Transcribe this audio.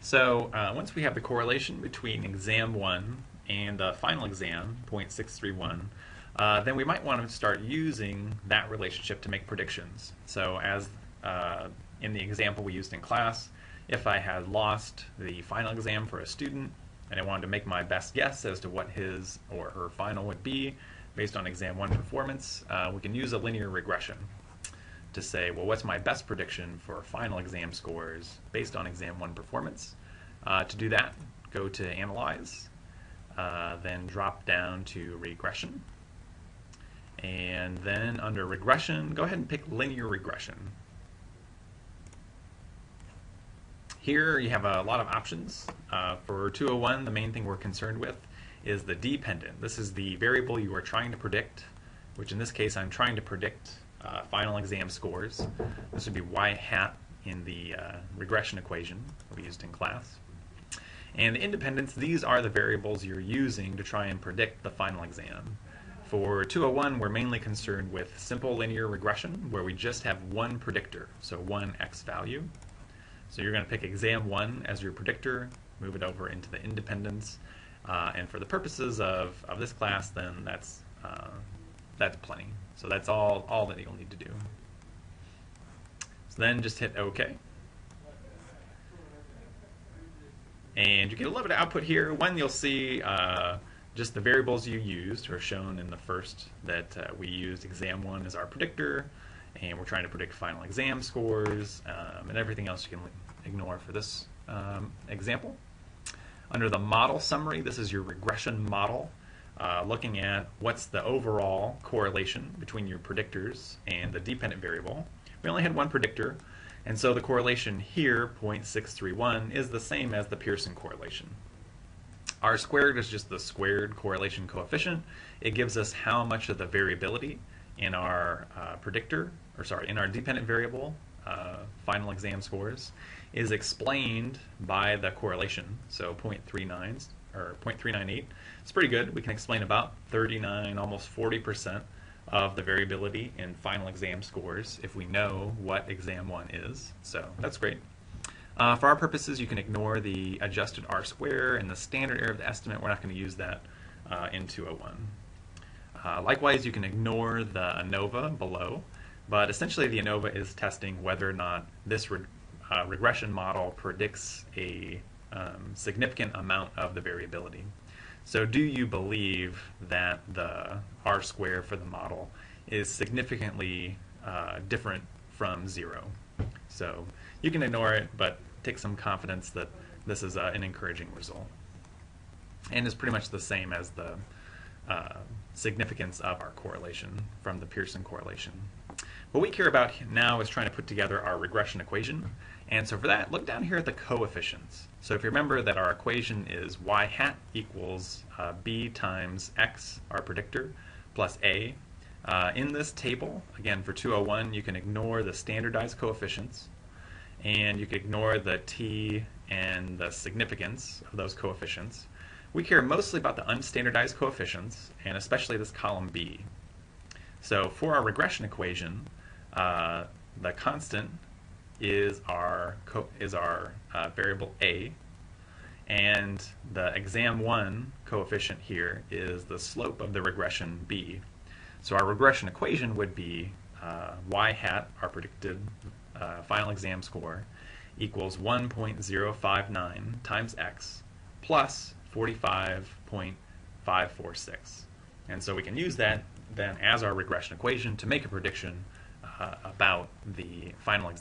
So once we have the correlation between exam 1 and the final exam, 0.631, then we might want to start using that relationship to make predictions. So as in the example we used in class, if I had lost the final exam for a student and I wanted to make my best guess as to what his or her final would be based on exam 1 performance, we can use a linear regression to say, well, what's my best prediction for final exam scores based on exam 1 performance? To do that, go to Analyze, then drop down to Regression, and then under Regression, go ahead and pick Linear Regression. Here you have a lot of options. For 201, the main thing we're concerned with is the dependent. This is the variable you are trying to predict, which in this case I'm trying to predict final exam scores. This would be y hat in the regression equation we used in class. And the independents, these are the variables you're using to try and predict the final exam. For 201, we're mainly concerned with simple linear regression, where we just have one predictor, so one x value. So you're going to pick exam 1 as your predictor, move it over into the independents, and for the purposes of this class, then that's plenty. So that's all that you'll need to do. So then just hit OK. And you get a little bit of output here. One, you'll see just the variables you used are shown in the first that we used exam 1 as our predictor, and we're trying to predict final exam scores, and everything else you can ignore for this example. Under the model summary, this is your regression model, looking at what's the overall correlation between your predictors and the dependent variable. We only had one predictor, and so the correlation here, 0.631, is the same as the Pearson correlation. R squared is just the squared correlation coefficient. It gives us how much of the variability in our in our dependent variable, final exam scores, is explained by the correlation. So 0.39 or 0.398. It's pretty good. We can explain about 39, almost 40% of the variability in final exam scores if we know what exam 1 is. So that's great. For our purposes, you can ignore the adjusted R square and the standard error of the estimate. We're not going to use that in 201. Likewise, you can ignore the ANOVA below, but essentially the ANOVA is testing whether or not this regression model predicts a significant amount of the variability. So do you believe that the R square for the model is significantly different from 0? So you can ignore it, but take some confidence that this is an encouraging result. And is pretty much the same as the significance of our correlation from the Pearson correlation. What we care about now is trying to put together our regression equation. And so for that, look down here at the coefficients. So if you remember that our equation is y hat equals b times x, our predictor, plus a. In this table, again for 201, you can ignore the standardized coefficients, and you can ignore the t and the significance of those coefficients. We care mostly about the unstandardized coefficients, and especially this column b. So for our regression equation, the constant is our variable a, and the exam 1 coefficient here is the slope of the regression b. So our regression equation would be y hat, our predicted final exam score, equals 1.059 times x plus 45.546. And so we can use that then as our regression equation to make a prediction about the final exam.